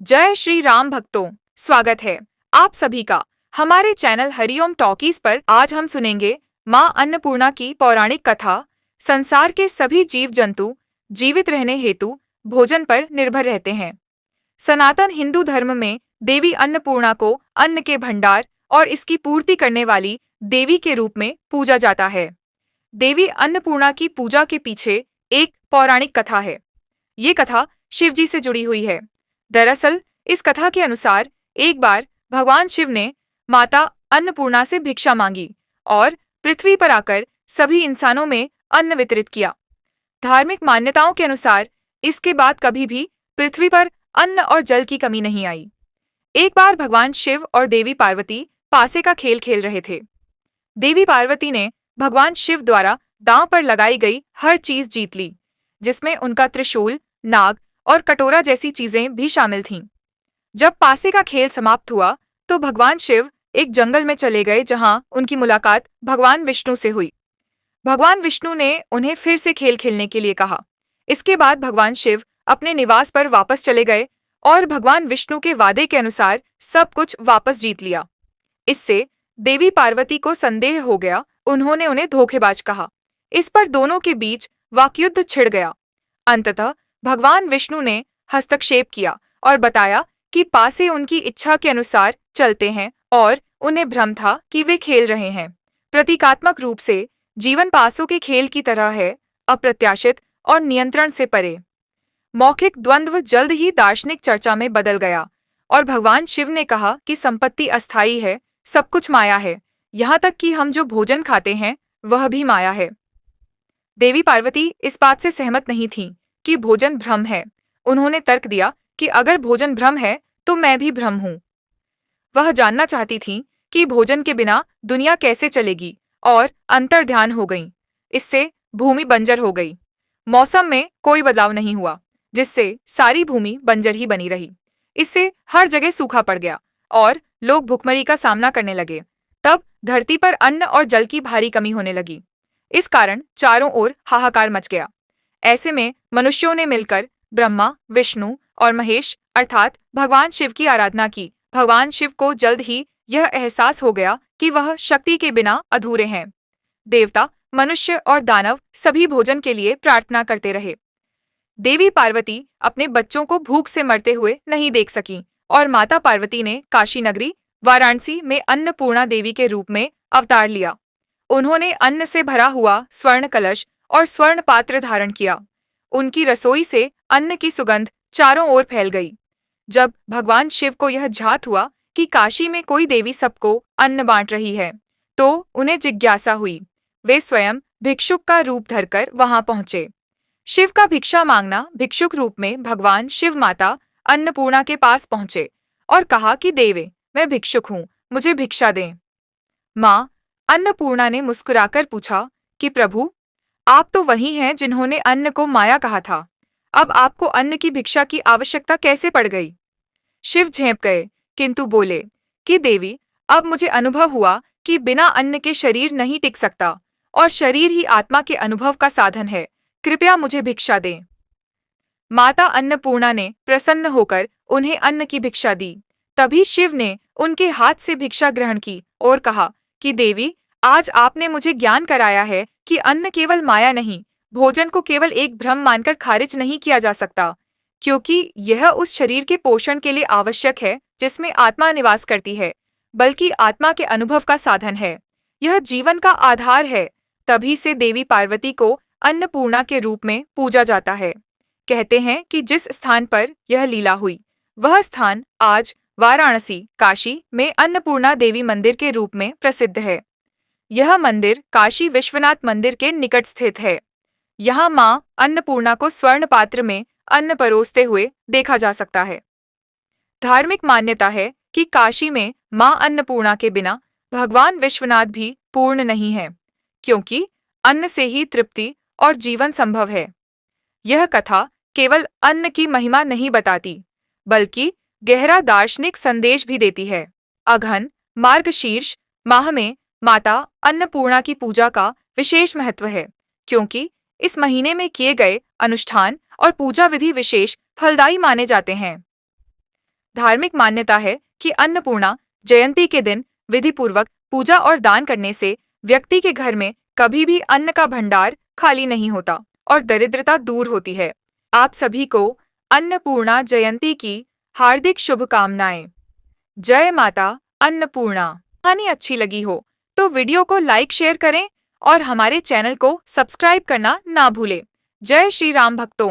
जय श्री राम भक्तों, स्वागत है आप सभी का हमारे चैनल हरिओम टॉकीज पर। आज हम सुनेंगे माँ अन्नपूर्णा की पौराणिक कथा। संसार के सभी जीव जंतु जीवित रहने हेतु भोजन पर निर्भर रहते हैं। सनातन हिंदू धर्म में देवी अन्नपूर्णा को अन्न के भंडार और इसकी पूर्ति करने वाली देवी के रूप में पूजा जाता है। देवी अन्नपूर्णा की पूजा के पीछे एक पौराणिक कथा है। ये कथा शिवजी से जुड़ी हुई है। दरअसल इस कथा के अनुसार एक बार भगवान शिव ने माता अन्नपूर्णा से भिक्षा मांगी और पृथ्वी पर आकर सभी इंसानों में अन्न वितरित किया। धार्मिक मान्यताओं के अनुसार इसके बाद कभी भी पृथ्वी पर अन्न और जल की कमी नहीं आई। एक बार भगवान शिव और देवी पार्वती पासे का खेल खेल रहे थे। देवी पार्वती ने भगवान शिव द्वारा दांव पर लगाई गई हर चीज जीत ली, जिसमें उनका त्रिशूल, नाग और कटोरा जैसी चीजें भी शामिल थीं। जब पासे का खेल समाप्त हुआ तो भगवान शिव एक जंगल में चले गए, जहां उनकी मुलाकात भगवान विष्णु से हुई। भगवान विष्णु ने उन्हें फिर से खेल खेलने के लिए कहा। इसके बाद भगवान शिव अपने निवास पर वापस चले गए और भगवान विष्णु के वादे के अनुसार सब कुछ वापस जीत लिया। इससे देवी पार्वती को संदेह हो गया। उन्होंने उन्हें धोखेबाज कहा। इस पर दोनों के बीच वाकयुद्ध छिड़ गया। अंततः भगवान विष्णु ने हस्तक्षेप किया और बताया कि पासे उनकी इच्छा के अनुसार चलते हैं और उन्हें भ्रम था कि वे खेल रहे हैं। प्रतीकात्मक रूप से जीवन पासों के खेल की तरह है, अप्रत्याशित और नियंत्रण से परे। मौखिक द्वंद्व जल्द ही दार्शनिक चर्चा में बदल गया और भगवान शिव ने कहा कि संपत्ति अस्थायी है, सब कुछ माया है, यहाँ तक कि हम जो भोजन खाते हैं वह भी माया है। देवी पार्वती इस बात से सहमत नहीं थीं कि भोजन भ्रम है। उन्होंने तर्क दिया कि अगर भोजन भ्रम है तो मैं भी भ्रम हूँ। वह जानना चाहती थीं कि भोजन के बिना दुनिया कैसे चलेगी और अंतर्ध्यान हो गईं। इससे भूमि बंजर हो गई। मौसम में कोई बदलाव नहीं हुआ, जिससे सारी भूमि बंजर ही बनी रही। इससे हर जगह सूखा पड़ गया और लोग भुखमरी का सामना करने लगे। तब धरती पर अन्न और जल की भारी कमी होने लगी। इस कारण चारों ओर हाहाकार मच गया। ऐसे में मनुष्यों ने मिलकर ब्रह्मा, विष्णु और महेश अर्थात भगवान शिव की आराधना की। भगवान शिव को जल्द ही यह एहसास हो गया कि वह शक्ति के बिना अधूरे हैं। देवता, मनुष्य और दानव सभी भोजन के लिए प्रार्थना करते रहे। देवी पार्वती अपने बच्चों को भूख से मरते हुए नहीं देख सकीं और माता पार्वती ने काशी नगरी वाराणसी में अन्नपूर्णा देवी के रूप में अवतार लिया। उन्होंने अन्न से भरा हुआ स्वर्ण कलश और स्वर्ण पात्र धारण किया। उनकी रसोई से अन्न की सुगंध चारों ओर फैल गई। जब भगवान शिव को यह झात हुआ कि काशी में कोई देवी सबको अन्न बांट रही है, तो उन्हें जिज्ञासा हुई। वे स्वयं भिक्षुक का रूप धरकर वहां पहुंचे। शिव का भिक्षा मांगना भिक्षुक रूप में भगवान शिव माता अन्नपूर्णा के पास पहुंचे और कहा कि देवे, मैं भिक्षुक हूँ, मुझे भिक्षा दें। माँ अन्नपूर्णा ने मुस्कुराकर पूछा कि प्रभु, आप तो वही हैं जिन्होंने अन्न को माया कहा था। अब आपको अन्न की भिक्षा की आवश्यकता कैसे पड़ गई? शिव झेंप गए, किंतु बोले कि देवी, अब मुझे अनुभव हुआ कि बिना अन्न के शरीर नहीं टिक सकता और शरीर ही आत्मा के अनुभव का साधन है। कृपया मुझे भिक्षा दें। माता अन्नपूर्णा ने प्रसन्न होकर उन्हें अन्न की भिक्षा दी। तभी शिव ने उनके हाथ से भिक्षा ग्रहण की और कहा कि देवी, आज आपने मुझे ज्ञान कराया है कि अन्न केवल माया नहीं, भोजन को केवल एक भ्रम मानकर खारिज नहीं किया जा सकता, क्योंकि यह उस शरीर के पोषण के लिए आवश्यक है जिसमें आत्मा निवास करती है, बल्कि आत्मा के अनुभव का साधन है। यह जीवन का आधार है। तभी से देवी पार्वती को अन्नपूर्णा के रूप में पूजा जाता है। कहते हैं कि जिस स्थान पर यह लीला हुई, वह स्थान आज वाराणसी, काशी में अन्नपूर्णा देवी मंदिर के रूप में प्रसिद्ध है। यह मंदिर काशी विश्वनाथ मंदिर के निकट स्थित है। यहाँ माँ अन्नपूर्णा को स्वर्ण पात्र में अन्न परोसते हुए देखा जा सकता है। धार्मिक मान्यता है कि काशी में माँ अन्नपूर्णा के बिना भगवान विश्वनाथ भी पूर्ण नहीं है, क्योंकि अन्न से ही तृप्ति और जीवन संभव है। यह कथा केवल अन्न की महिमा नहीं बताती, बल्कि गहरा दार्शनिक संदेश भी देती है। अघन मार्गशीर्ष माह में माता अन्नपूर्णा की पूजा का विशेष महत्व है, क्योंकि इस महीने में किए गए अनुष्ठान और पूजा विधि विशेष फलदायी माने जाते हैं। धार्मिक मान्यता है कि अन्नपूर्णा जयंती के दिन विधि पूर्वक पूजा और दान करने से व्यक्ति के घर में कभी भी अन्न का भंडार खाली नहीं होता और दरिद्रता दूर होती है। आप सभी को अन्नपूर्णा जयंती की हार्दिक शुभकामनाएं। जय माता अन्नपूर्णा। कहानी अच्छी लगी हो तो वीडियो को लाइक शेयर करें और हमारे चैनल को सब्सक्राइब करना ना भूलें। जय श्री राम भक्तों।